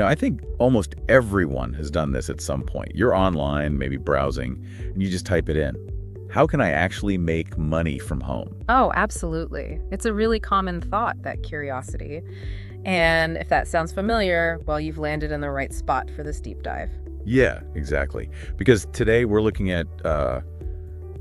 I think almost everyone has done this at some point. You're online, maybe browsing, and you just type it in. How can I actually make money from home? Oh, absolutely. It's a really common thought, that curiosity. And if that sounds familiar, well, you've landed in the right spot for this deep dive. Yeah, exactly. Because today we're looking at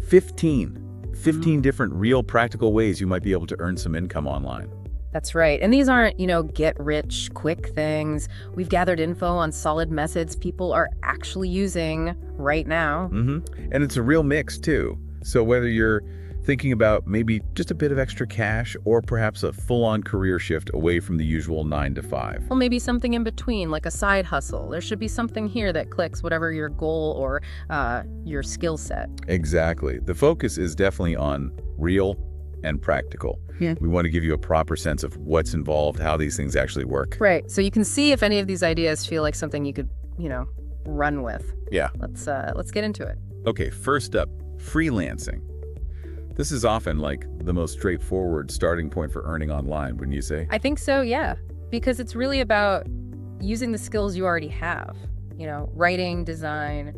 15 different real practical ways you might be able to earn some income online. That's right. And these aren't, get rich quick things. We've gathered info on solid methods people are actually using right now. And it's a real mix too. So whether you're thinking about maybe just a bit of extra cash or perhaps a full-on career shift away from the usual 9 to 5. Well, maybe something in between, like a side hustle. There should be something here that clicks, whatever your goal or your skill set. Exactly. The focus is definitely on real and practical. Yeah. We want to give you a proper sense of what's involved, how these things actually work. Right. So you can see if any of these ideas feel like something you could, run with. Yeah. Let's get into it. Okay, first up, freelancing. This is often like the most straightforward starting point for earning online, wouldn't you say? I think so, yeah. Because it's really about using the skills you already have. Writing, design,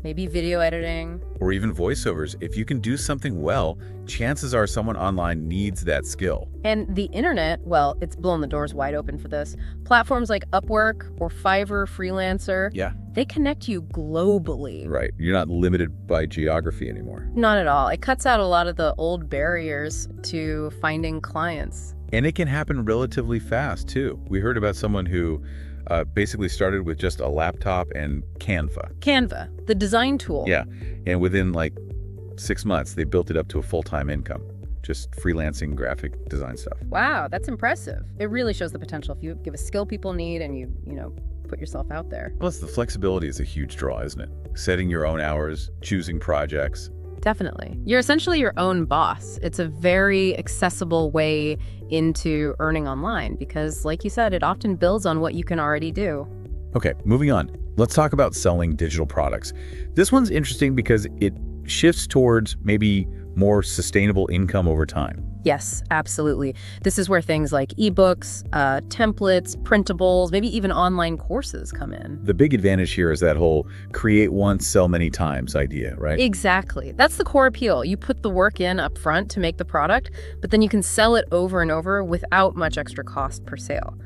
maybe video editing. Or even voiceovers. If you can do something well, chances are someone online needs that skill. And the internet, well, it's blown the doors wide open for this. Platforms like Upwork or Fiverr, Freelancer, Yeah. they connect you globally. Right. You're not limited by geography anymore. Not at all. It cuts out a lot of the old barriers to finding clients. And it can happen relatively fast, too. We heard about someone who basically started with just a laptop and Canva. Canva, the design tool. Yeah. And within like 6 months, they built it up to a full-time income. Just freelancing graphic design stuff. Wow, that's impressive. It really shows the potential if you give a skill people need and you put yourself out there. Plus, the flexibility is a huge draw, isn't it? Setting your own hours, choosing projects. Definitely. You're essentially your own boss. It's a very accessible way into earning online because, like you said, it often builds on what you can already do. Okay, moving on. Let's talk about selling digital products. This one's interesting because it shifts towards maybe more sustainable income over time. Yes, absolutely. This is where things like ebooks, templates, printables, maybe even online courses come in. The big advantage here is that whole create once, sell many times idea, right? Exactly. That's the core appeal. You put the work in up front to make the product, but then you can sell it over and over without much extra cost per sale,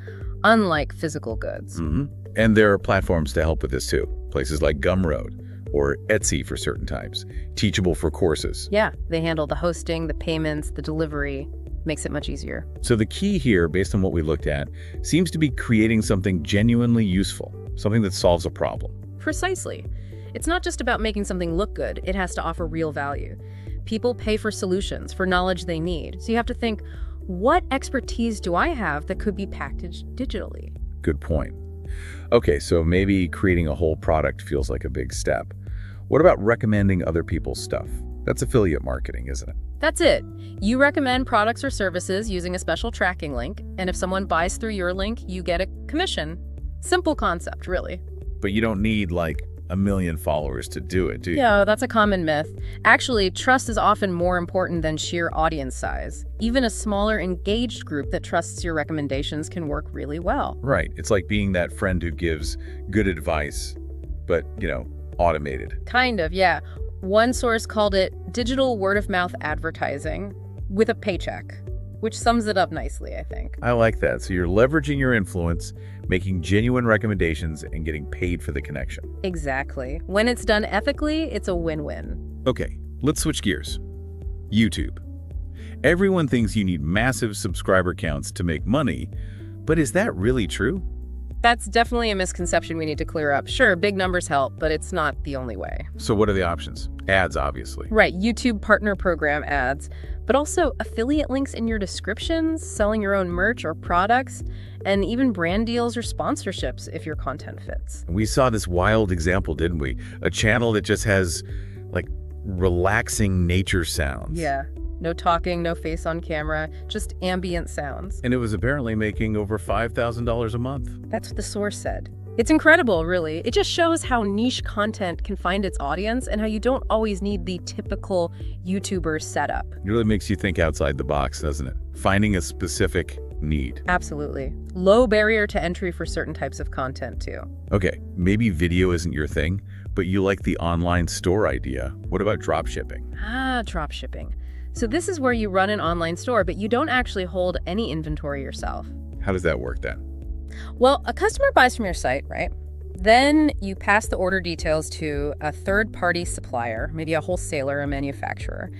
unlike physical goods. And there are platforms to help with this too. Places like Gumroad or Etsy for certain types, Teachable for courses. Yeah, they handle the hosting, the payments, the delivery. Makes it much easier. So the key here, based on what we looked at, seems to be creating something genuinely useful, something that solves a problem. Precisely. It's not just about making something look good, it has to offer real value. People pay for solutions, for knowledge they need. So you have to think, what expertise do I have that could be packaged digitally? Good point. Okay, so maybe creating a whole product feels like a big step. What about recommending other people's stuff? That's affiliate marketing, isn't it? That's it. You recommend products or services using a special tracking link, and if someone buys through your link, you get a commission. Simple concept, really. But you don't need like 1 million followers to do it, do you? Yeah, that's a common myth. Actually, trust is often more important than sheer audience size. Even a smaller, engaged group that trusts your recommendations can work really well. Right. It's like being that friend who gives good advice, but, automated. Kind of, yeah. One source called it digital word-of-mouth advertising with a paycheck, which sums it up nicely, I think. I like that. So you're leveraging your influence, making genuine recommendations, and getting paid for the connection. Exactly. When it's done ethically, it's a win-win. Okay, let's switch gears. YouTube. Everyone thinks you need massive subscriber counts to make money, but is that really true? That's definitely a misconception we need to clear up. Sure, big numbers help, but it's not the only way. So what are the options? Ads, obviously. Right, YouTube Partner Program ads, but also affiliate links in your descriptions, selling your own merch or products, and even brand deals or sponsorships if your content fits. We saw this wild example, didn't we? A channel that just has, like, relaxing nature sounds. Yeah. No talking, no face on camera, just ambient sounds. And it was apparently making over $5,000 a month. That's what the source said. It's incredible, really. It just shows how niche content can find its audience and how you don't always need the typical YouTuber setup. It really makes you think outside the box, doesn't it? Finding a specific need. Absolutely. Low barrier to entry for certain types of content, too. Okay, maybe video isn't your thing, but you like the online store idea. What about dropshipping? Dropshipping. So this is where you run an online store, but you don't actually hold any inventory yourself. How does that work then? Well, a customer buys from your site, right? Then you pass the order details to a third-party supplier, maybe a wholesaler, a manufacturer.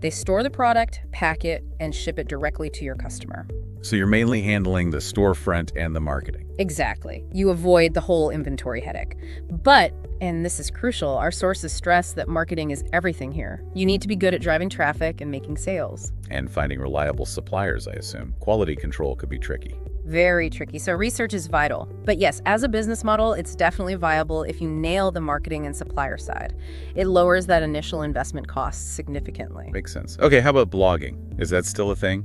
They store the product, pack it, and ship it directly to your customer. So you're mainly handling the storefront and the marketing. Exactly. You avoid the whole inventory headache. But, and this is crucial, our sources stress that marketing is everything here. You need to be good at driving traffic and making sales. And finding reliable suppliers, I assume. Quality control could be tricky. Very tricky. So research is vital. But yes, as a business model, it's definitely viable if you nail the marketing and supplier side. It lowers that initial investment cost significantly. Makes sense. Okay, how about blogging? Is that still a thing?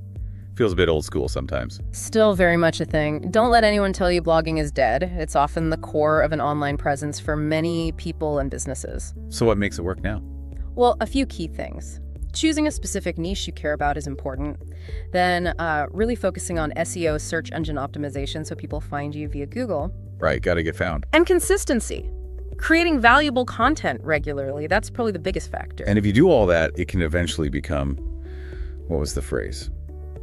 Feels a bit old school sometimes. Still very much a thing. Don't let anyone tell you blogging is dead. It's often the core of an online presence for many people and businesses. So what makes it work now? Well, a few key things. Choosing a specific niche you care about is important. Then really focusing on SEO, search engine optimization, so people find you via Google. Right, gotta get found. And consistency. Creating valuable content regularly, that's probably the biggest factor. And if you do all that, it can eventually become, what was the phrase?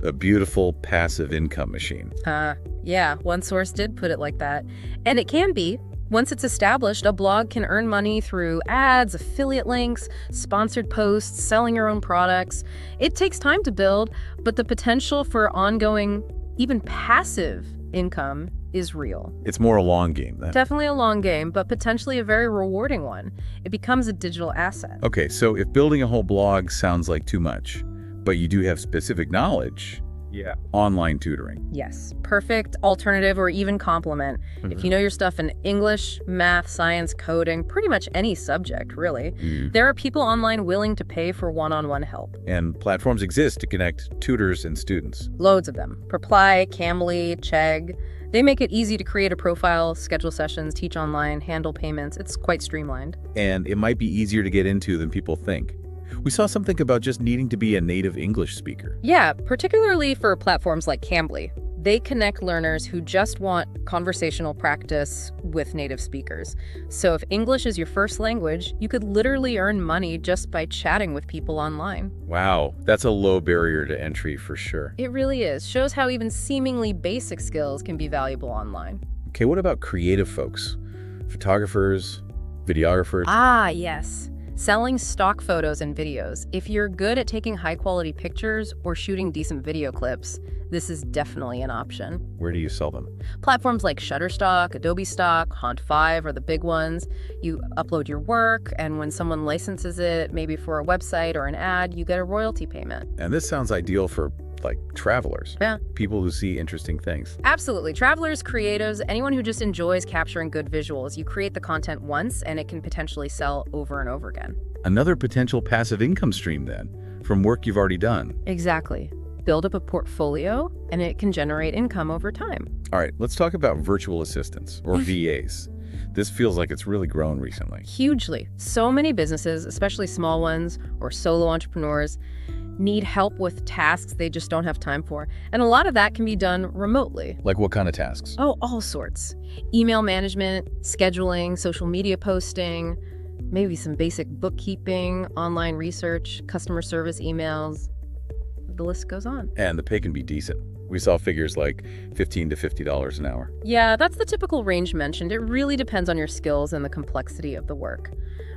A beautiful passive income machine. Yeah, one source did put it like that. And it can be. Once it's established, a blog can earn money through ads, affiliate links, sponsored posts, selling your own products. It takes time to build, but the potential for ongoing, even passive income is real. It's more a long game then. Definitely a long game, but potentially a very rewarding one. It becomes a digital asset. Okay, so if building a whole blog sounds like too much, but you do have specific knowledge, online tutoring. Yes, perfect alternative or even complement. If you know your stuff in English, math, science, coding, pretty much any subject, really. There are people online willing to pay for one-on-one help. And platforms exist to connect tutors and students. Loads of them. Reply, Cambly, Chegg. They make it easy to create a profile, schedule sessions, teach online, handle payments. It's quite streamlined. And it might be easier to get into than people think. We saw something about just needing to be a native English speaker. Yeah, particularly for platforms like Cambly. They connect learners who just want conversational practice with native speakers. So if English is your first language, you could literally earn money just by chatting with people online. Wow, that's a low barrier to entry for sure. It really is. Shows how even seemingly basic skills can be valuable online. Okay, what about creative folks? Photographers, videographers? Yes. Selling stock photos and videos. If you're good at taking high-quality pictures or shooting decent video clips, this is definitely an option. Where do you sell them? Platforms like Shutterstock, Adobe Stock, Haunt5 are the big ones. You upload your work, and when someone licenses it, maybe for a website or an ad, you get a royalty payment. And this sounds ideal for, like, travelers. Yeah. People who see interesting things. Absolutely. Travelers, creatives, anyone who just enjoys capturing good visuals. You create the content once, and it can potentially sell over and over again. Another potential passive income stream, then, from work you've already done. Exactly. Build up a portfolio, and it can generate income over time. All right, let's talk about virtual assistants, or VAs. This feels like it's really grown recently. Hugely. So many businesses, especially small ones or solo entrepreneurs, need help with tasks they just don't have time for. And a lot of that can be done remotely. Like what kind of tasks? Oh, all sorts. Email management, scheduling, social media posting, maybe some basic bookkeeping, online research, customer service emails. The list goes on. And the pay can be decent. We saw figures like $15 to $50 an hour. Yeah, that's the typical range mentioned. It really depends on your skills and the complexity of the work.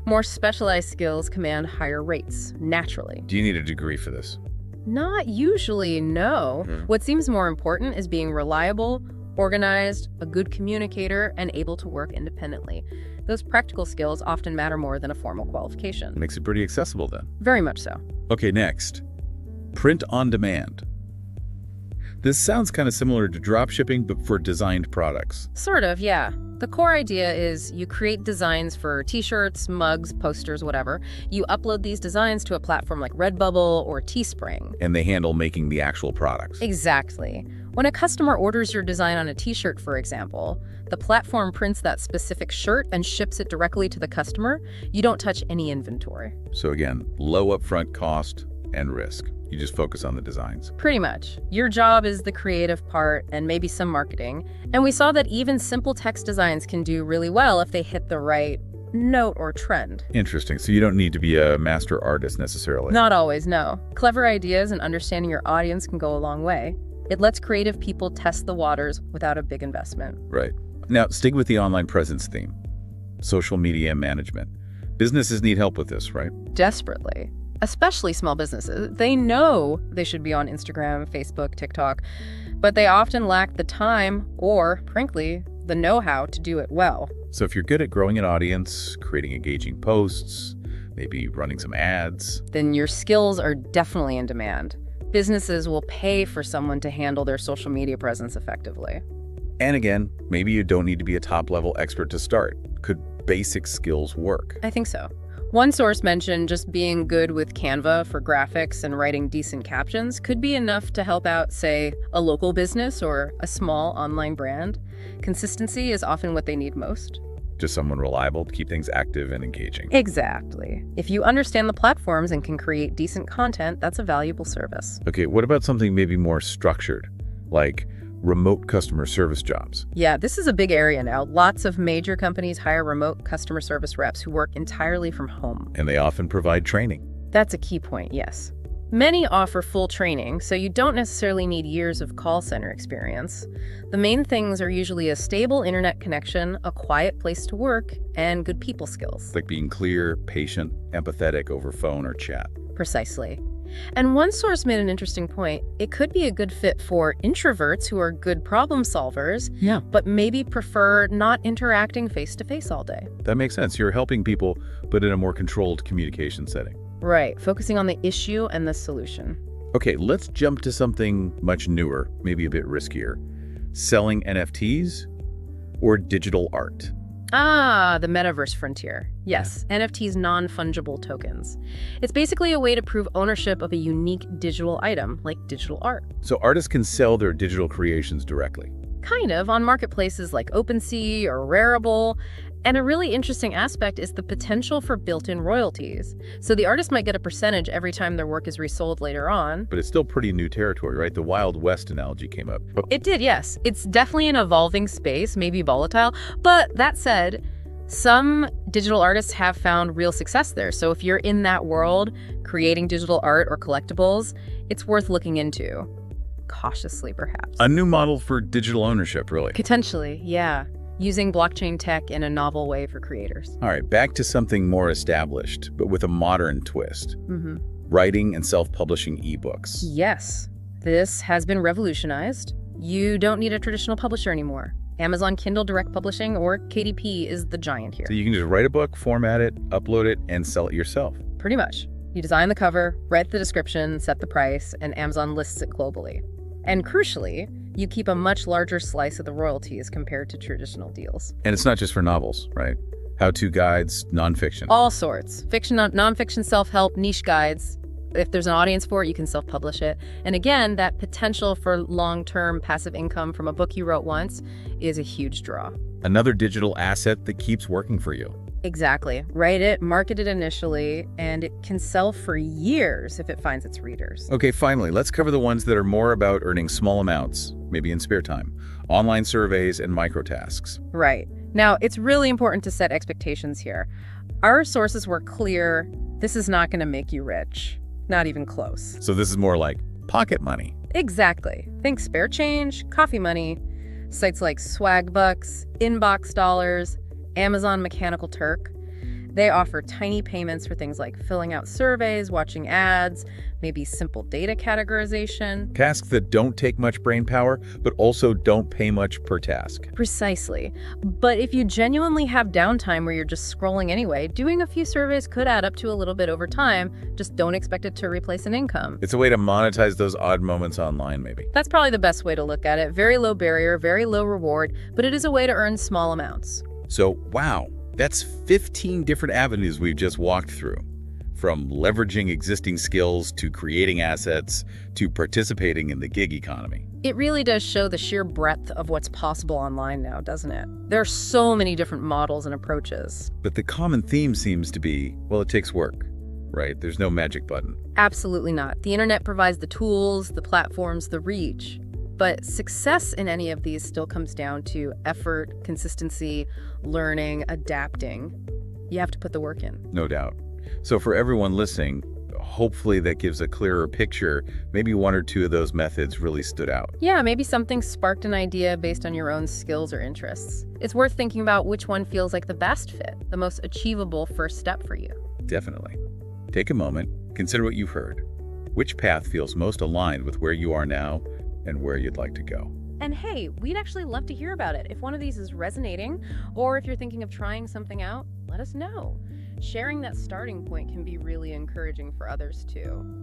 More specialized skills command higher rates, naturally. Do you need a degree for this? Not usually, no. What seems more important is being reliable, organized, a good communicator, and able to work independently. Those practical skills often matter more than a formal qualification. Makes it pretty accessible then. Very much so. Okay, next. Print on demand. This sounds kind of similar to dropshipping, but for designed products. Sort of, yeah. The core idea is you create designs for t-shirts, mugs, posters, whatever. You upload these designs to a platform like Redbubble or Teespring. And they handle making the actual products. Exactly. When a customer orders your design on a t-shirt, for example, the platform prints that specific shirt and ships it directly to the customer. You don't touch any inventory. So again, low upfront cost and risk. You just focus on the designs. Pretty much. Your job is the creative part and maybe some marketing. And we saw that even simple text designs can do really well if they hit the right note or trend. Interesting. So you don't need to be a master artist necessarily. Not always, no. Clever ideas and understanding your audience can go a long way. It lets creative people test the waters without a big investment. Right. Now, stick with the online presence theme. Social media management. Businesses need help with this, right? Desperately. Especially small businesses. They know they should be on Instagram, Facebook, TikTok, but they often lack the time or, frankly, the know-how to do it well. So if you're good at growing an audience, creating engaging posts, maybe running some ads, then your skills are definitely in demand. Businesses will pay for someone to handle their social media presence effectively. and again, maybe you don't need to be a top-level expert to start. Could basic skills work? I think so. One source mentioned just being good with Canva for graphics and writing decent captions could be enough to help out, say, a local business or a small online brand. Consistency is often what they need most. Just someone reliable to keep things active and engaging. Exactly. If you understand the platforms and can create decent content, that's a valuable service. Okay, what about something maybe more structured, like remote customer service jobs? Yeah, this is a big area now. Lots of major companies hire remote customer service reps who work entirely from home. And they often provide training. That's a key point, yes. Many offer full training, so you don't necessarily need years of call center experience. The main things are usually a stable internet connection, a quiet place to work, and good people skills. Like being clear, patient, empathetic over phone or chat. Precisely. And one source made an interesting point. It could be a good fit for introverts who are good problem solvers, but maybe prefer not interacting face-to-face all day. That makes sense. You're helping people, but in a more controlled communication setting. Right, focusing on the issue and the solution. Okay, let's jump to something much newer, maybe a bit riskier. Selling NFTs or digital art? Ah, the metaverse frontier. Yes, NFTs, non-fungible tokens. It's basically a way to prove ownership of a unique digital item, like digital art. So artists can sell their digital creations directly. Kind of, on marketplaces like OpenSea or Rarible. And a really interesting aspect is the potential for built-in royalties. So the artist might get a percentage every time their work is resold later on. But it's still pretty new territory, right? The Wild West analogy came up. It did, yes. It's definitely an evolving space, maybe volatile. But that said, some digital artists have found real success there. So if you're in that world, creating digital art or collectibles, it's worth looking into. Cautiously, perhaps. A new model for digital ownership, really. Potentially, yeah. Using blockchain tech in a novel way for creators. All right, back to something more established, but with a modern twist. Mm-hmm. Writing and self-publishing ebooks. Yes, this has been revolutionized. You don't need a traditional publisher anymore. Amazon Kindle Direct Publishing, or KDP, is the giant here. So you can just write a book, format it, upload it, and sell it yourself. Pretty much. You design the cover, write the description, set the price, and Amazon lists it globally. And crucially, you keep a much larger slice of the royalties compared to traditional deals. And it's not just for novels, right? How-to guides, nonfiction. All sorts. Fiction, nonfiction, self-help, niche guides. If there's an audience for it, you can self-publish it. And again, that potential for long-term passive income from a book you wrote once is a huge draw. Another digital asset that keeps working for you. Exactly. Write it, market it initially, and it can sell for years if it finds its readers. Okay, finally, let's cover the ones that are more about earning small amounts, maybe in spare time. Online surveys and microtasks. Right. Now, it's really important to set expectations here. Our sources were clear. This is not going to make you rich. Not even close. So this is more like pocket money. Exactly. Think spare change, coffee money, sites like Swagbucks, Inbox Dollars, Amazon Mechanical Turk. They offer tiny payments for things like filling out surveys, watching ads, maybe simple data categorization. Tasks that don't take much brain power, but also don't pay much per task. Precisely. But if you genuinely have downtime where you're just scrolling anyway, doing a few surveys could add up to a little bit over time. Just don't expect it to replace an income. It's a way to monetize those odd moments online, maybe. That's probably the best way to look at it. Very low barrier, very low reward, but it is a way to earn small amounts. So, wow, that's 15 different avenues we've just walked through. From leveraging existing skills to creating assets to participating in the gig economy. It really does show the sheer breadth of what's possible online now, doesn't it? There are so many different models and approaches. But the common theme seems to be, well, it takes work. Right, there's no magic button. Absolutely not. The internet provides the tools, the platforms, the reach. But success in any of these still comes down to effort, consistency, learning, adapting. You have to put the work in. No doubt. So for everyone listening, hopefully that gives a clearer picture. Maybe one or two of those methods really stood out. Yeah, maybe something sparked an idea based on your own skills or interests. It's worth thinking about which one feels like the best fit, the most achievable first step for you. Definitely. Take a moment, consider what you've heard. Which path feels most aligned with where you are now and where you'd like to go? And hey, we'd actually love to hear about it. If one of these is resonating, or if you're thinking of trying something out, let us know. Sharing that starting point can be really encouraging for others too.